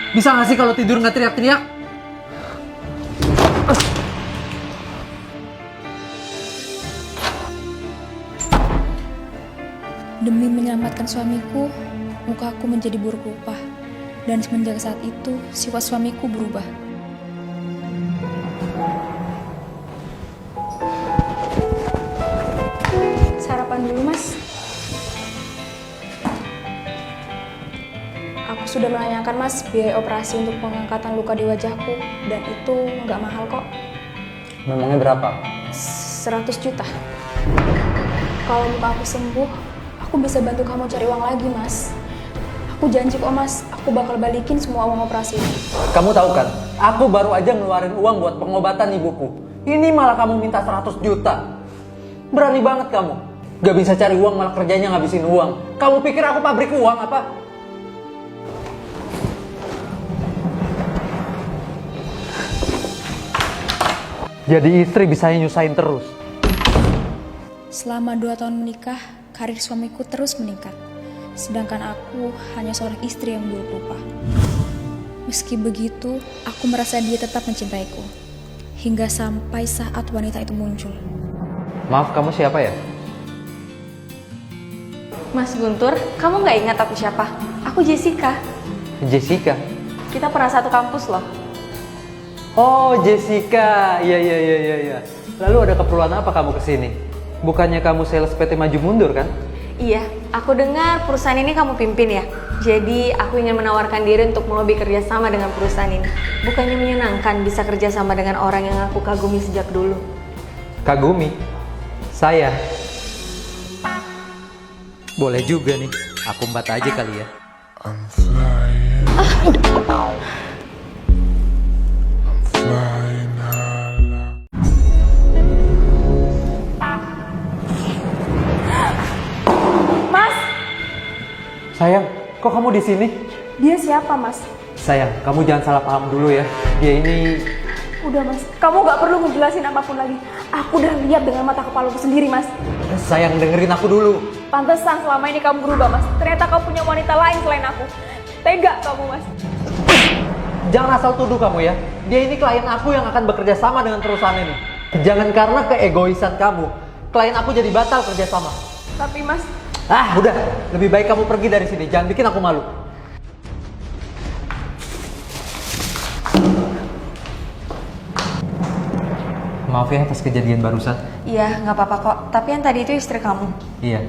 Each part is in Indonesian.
Bisa gak sih kalau tidur gak teriak-teriak? Demi menyelamatkan suamiku, mukaku menjadi buruk rupa. Dan semenjak saat itu, sifat suamiku berubah. Sarapan dulu, Mas. Aku sudah menanyakan, Mas, biaya operasi untuk pengangkatan luka di wajahku. Dan itu nggak mahal kok. Memangnya berapa? 100 juta. Kalau muka aku sembuh, aku bisa bantu kamu cari uang lagi, Mas. Aku janji kok, Mas, aku bakal balikin semua uang operasi ini. Kamu tahu kan, aku baru aja ngeluarin uang buat pengobatan ibuku. Ini malah kamu minta 100 juta. Berani banget kamu. Gak bisa cari uang, malah kerjanya ngabisin uang. Kamu pikir aku pabrik uang apa? Jadi istri bisa nyusahin terus. Selama 2 tahun menikah, karir suamiku terus meningkat. Sedangkan aku hanya seorang istri yang buruk rupa. Meski begitu, aku merasa dia tetap mencintaiku. Hingga sampai saat wanita itu muncul. Maaf, kamu siapa ya? Mas Guntur, kamu nggak ingat aku siapa? Aku Jessica. Jessica? Kita pernah satu kampus loh. Oh, Jessica. Iya. Lalu ada keperluan apa kamu kesini? Bukannya kamu sales PT Maju Mundur kan? Iya, aku dengar perusahaan ini kamu pimpin ya. Jadi aku ingin menawarkan diri untuk melobi kerjasama dengan perusahaan ini. Bukannya menyenangkan bisa kerjasama dengan orang yang aku kagumi sejak dulu. Kagumi? Saya? Boleh juga nih. Aku embat aja kali ya. I'm flying. I'm flying high. Mas, Sayang, kok kamu di sini? Dia siapa, Mas? Sayang, kamu jangan salah paham dulu ya. Dia ini... Udah, Mas. Kamu gak perlu ngejelasin apapun lagi. Aku udah lihat dengan mata kepalaku sendiri, Mas. Sayang, dengerin aku dulu. Pantesan selama ini kamu berubah, Mas. Ternyata kamu punya wanita lain selain aku. Tega kamu, Mas. Jangan asal tuduh kamu ya. Dia ini klien aku yang akan bekerja sama dengan perusahaan ini. Jangan karena keegoisan kamu, klien aku jadi batal kerjasama. Tapi, Mas, Ah, udah. Lebih baik kamu pergi dari sini. Jangan bikin aku malu. Maaf ya atas kejadian barusan. iya nggak apa-apa kok. Tapi yang tadi itu istri kamu. Iya,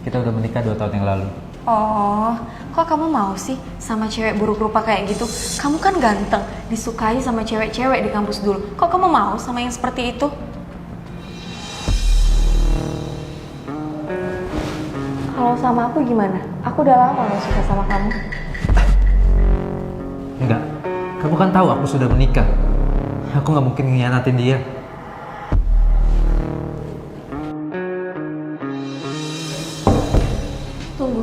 kita udah menikah 2 tahun yang lalu. Oh, kok kamu mau sih sama cewek buruk rupa kayak gitu? Kamu kan ganteng, disukai sama cewek-cewek di kampus dulu. Kok kamu mau sama yang seperti itu? Kalau sama aku gimana? Aku udah lama gak suka sama kamu. Enggak, kamu kan tahu aku sudah menikah. Aku nggak mungkin ngianatin dia. Tunggu.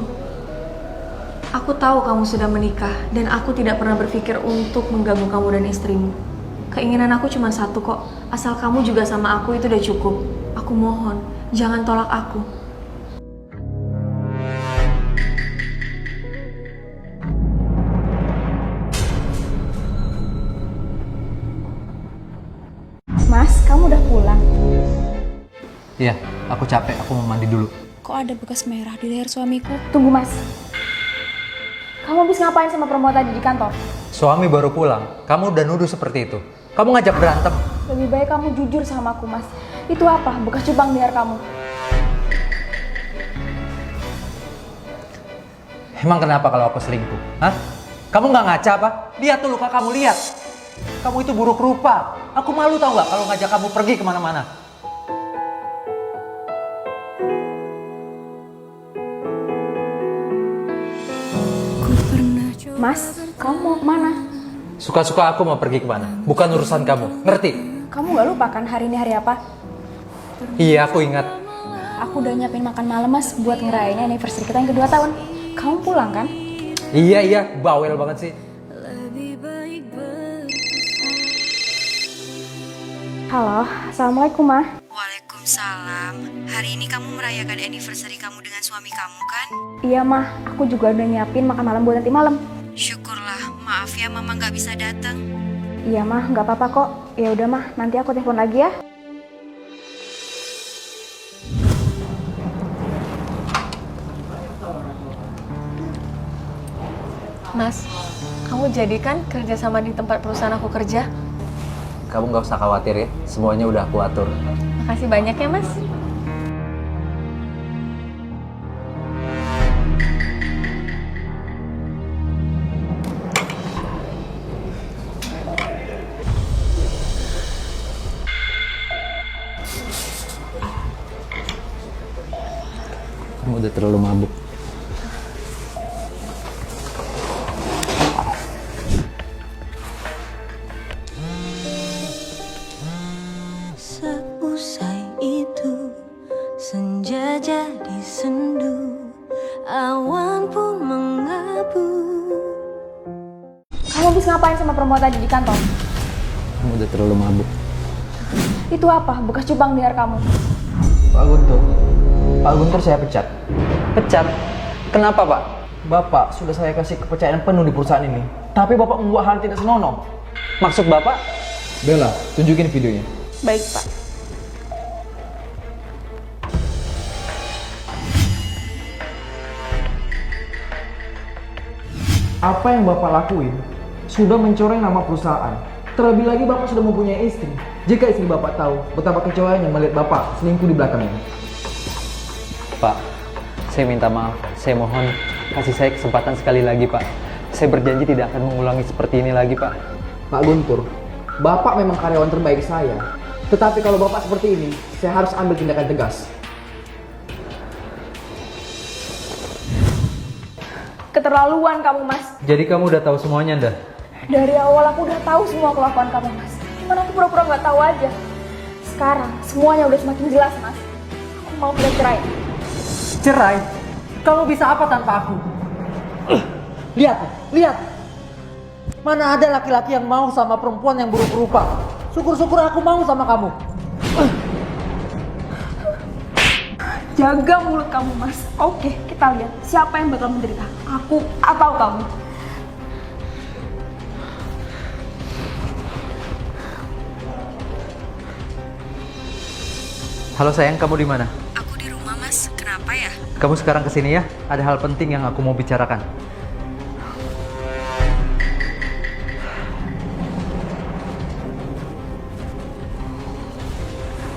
Aku tahu kamu sudah menikah dan aku tidak pernah berpikir untuk mengganggu kamu dan istrimu. Keinginan aku cuma satu kok. Asal kamu juga sama aku itu udah cukup. Aku mohon, jangan tolak aku. Mas, kamu udah pulang. Iya, aku capek. Aku mau mandi dulu. Kok ada bekas merah di leher suamiku? Tunggu, Mas. Kamu habis ngapain sama perempuan tadi di kantor? Suami baru pulang. Kamu udah nuduh seperti itu. Kamu ngajak berantem. Lebih baik kamu jujur sama aku, Mas. Itu apa? Bekas cupang liar kamu. Emang kenapa kalau aku selingkuh? Hah? Kamu nggak ngaca apa? Lihat tuh luka kamu, lihat. Kamu itu buruk rupa. Aku malu tau nggak kalau ngajak kamu pergi kemana-mana. Mas, kamu mau kemana? Suka-suka aku mau pergi kemana. Bukan urusan kamu. Ngerti? Kamu gak lupa kan hari ini hari apa? Iya, aku ingat. Aku udah nyiapin makan malam, Mas, buat ngerayain anniversary kita yang kedua tahun. Kamu pulang kan? Iya, bawel banget sih. Halo, Assalamualaikum, Ma. Waalaikumsalam. Hari ini kamu merayakan anniversary kamu dengan suami kamu kan? Iya, Ma. Aku juga udah nyiapin makan malam buat nanti malam. Syukurlah maaf ya Mama nggak bisa datang. Iya mah, nggak apa-apa kok. Ya udah mah, nanti aku telepon lagi ya. Mas, kamu jadi kan kerja sama di tempat perusahaan aku kerja? Kamu nggak usah khawatir ya, semuanya udah aku atur. Makasih banyak ya, Mas. Kamu udah terlalu mabuk. Seusai itu senja jadi sendu, awan pun mengabu. Kamu habis ngapain sama perempuan tadi di kantor? Kamu udah terlalu mabuk. Itu apa? Bekas cupang di hair kamu. Pak Guntur saya pecat. Pecat? Kenapa, Pak? Bapak sudah saya kasih kepercayaan penuh di perusahaan ini, tapi Bapak membuat hal tidak senonoh. Maksud Bapak? Bella, tunjukin videonya. Baik, Pak. Apa yang Bapak lakuin sudah mencoreng nama perusahaan. Terlebih lagi Bapak sudah mempunyai istri. Jika istri Bapak tahu betapa kecewanya melihat Bapak selingkuh di belakangnya. Pak, saya minta maaf. Saya mohon kasih saya kesempatan sekali lagi, Pak. Saya berjanji tidak akan mengulangi seperti ini lagi, Pak. Pak Guntur, Bapak memang karyawan terbaik saya. Tetapi kalau Bapak seperti ini, saya harus ambil tindakan tegas. Keterlaluan kamu, Mas. Jadi kamu udah tahu semuanya, Dah? Dari awal aku udah tahu semua kelakuan kamu, Mas. Cuman aku pura-pura nggak tahu aja. Sekarang semuanya udah semakin jelas, Mas. Aku mau minta cerai. Cerai? Kamu bisa apa tanpa aku? Lihat, lihat. Mana ada laki-laki yang mau sama perempuan yang buruk rupa? Syukur-syukur aku mau sama kamu. Jaga mulut kamu, Mas. Oke, kita lihat siapa yang bakal menderita. Aku atau kamu. Halo sayang, kamu di mana? Aku di rumah Mas, kenapa ya? Kamu sekarang kesini ya. Ada hal penting yang aku mau bicarakan.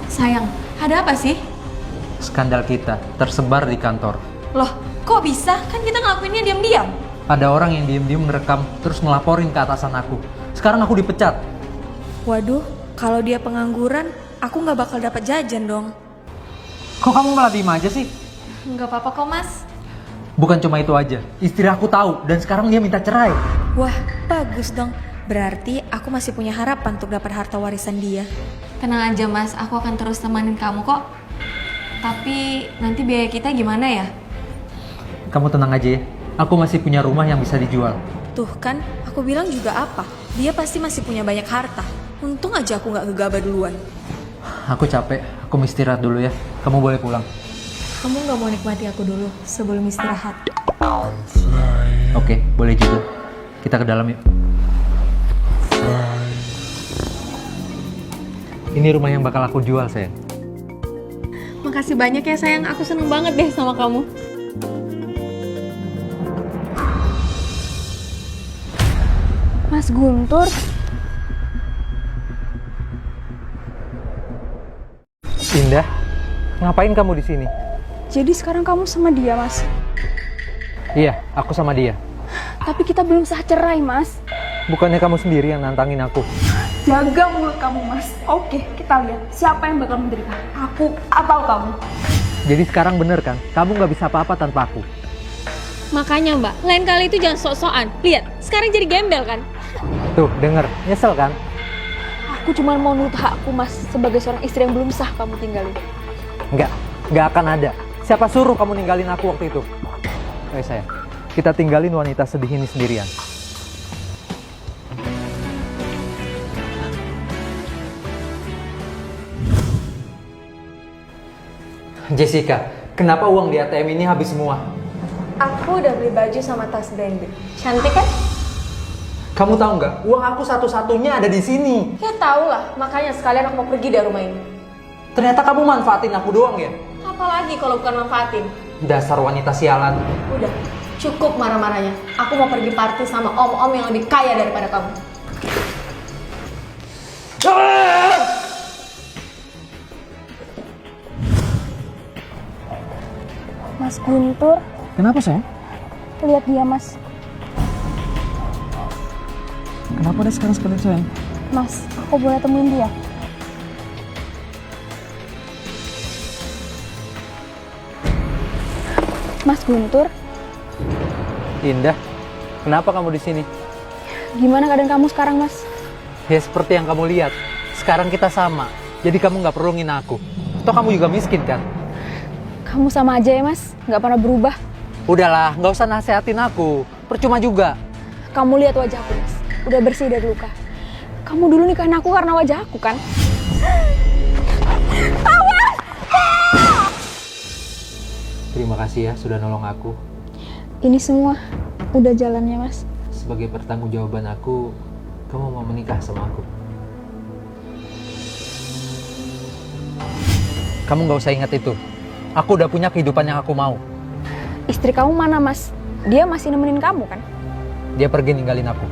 Sayang, ada apa sih? Skandal kita tersebar di kantor. Loh, kok bisa? Kan kita ngelakuinnya diam-diam. Ada orang yang diem-diem ngerekam terus ngelaporin ke atasan aku. Sekarang aku dipecat. Waduh, kalau dia pengangguran, aku nggak bakal dapat jajan dong. Kok kamu malah diem aja sih? Nggak apa-apa kok, Mas. Bukan cuma itu aja. Istri aku tahu dan sekarang dia minta cerai. Wah, bagus dong. Berarti aku masih punya harapan untuk dapat harta warisan dia. Tenang aja, Mas. Aku akan terus temanin kamu kok. Tapi nanti biaya kita gimana ya? Kamu tenang aja ya. Aku masih punya rumah yang bisa dijual. Tuh kan, aku bilang juga apa? Dia pasti masih punya banyak harta. Untung aja aku nggak gegabah duluan. Aku capek. Aku mau istirahat dulu ya. Kamu boleh pulang. Kamu nggak mau nikmati aku dulu sebelum istirahat? I'm flying, Oke, boleh juga. Kita ke dalam yuk. flying. Ini rumah yang bakal aku jual, sayang. Makasih banyak ya sayang, aku seneng banget deh sama kamu. Mas Guntur, Indah, ngapain kamu di sini? jadi sekarang kamu sama dia, Mas. Iya, aku sama dia. Tapi kita belum sah cerai, Mas. Bukannya kamu sendiri yang nantangin aku? Jaga mulut kamu, Mas. Oke, kita lihat siapa yang bakal menderita. Aku atau kamu. Jadi sekarang bener kan? Kamu nggak bisa apa-apa tanpa aku. Makanya Mbak, lain kali itu jangan sok-sokan. Lihat, sekarang jadi gembel kan? Tuh, denger. Nyesel kan? Aku cuma mau nurut hakku, Mas, sebagai seorang istri yang belum sah kamu tinggalin. Nggak akan ada. Siapa suruh kamu ninggalin aku waktu itu? Ayo sayang, kita tinggalin wanita sedih ini sendirian. Jessica, kenapa uang di ATM ini habis semua? Aku udah beli baju sama tas branded. Cantik kan? Kamu tahu nggak? Uang aku satu-satunya ada di sini. Ya tau lah, makanya sekalian aku mau pergi dari rumah ini. Ternyata kamu manfaatin aku doang ya? Apalagi kalau bukan manfaatin. Dasar wanita sialan. Udah, cukup marah-marahnya. Aku mau pergi party sama om-om yang lebih kaya daripada kamu. Mas Guntur, Kenapa sayang? lihat dia mas. Kenapa ada sekarang sekali sayang? Mas, aku boleh temuin dia? Mas Guntur, Indah, kenapa kamu di sini? gimana keadaan kamu sekarang mas? Ya seperti yang kamu lihat. Sekarang kita sama. Jadi kamu nggak perlu ngina aku. Toh kamu juga miskin kan? Kamu sama aja ya mas, nggak pernah berubah. Udahlah, nggak usah nasehatin aku. Percuma juga. Kamu lihat wajahku mas, udah bersih dari luka. Kamu dulu nikahin aku karena wajah aku kan? Terima kasih ya sudah nolong aku. Ini semua udah jalannya mas. Sebagai pertanggungjawaban aku, kamu mau menikah sama aku. Kamu nggak usah ingat itu. Aku udah punya kehidupan yang aku mau. Istri kamu mana mas? Dia masih nemenin kamu kan? Dia pergi ninggalin aku.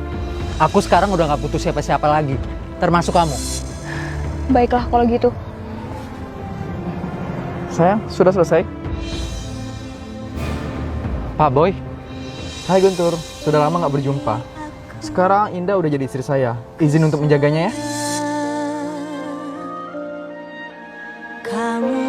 Aku sekarang udah nggak butuh siapa-siapa lagi, termasuk kamu. Baiklah kalau gitu. Sayang, sudah selesai? Pak Boy, Hai Guntur, sudah lama nggak berjumpa. Sekarang Indah udah jadi istri saya. Izin untuk menjaganya ya. Kamu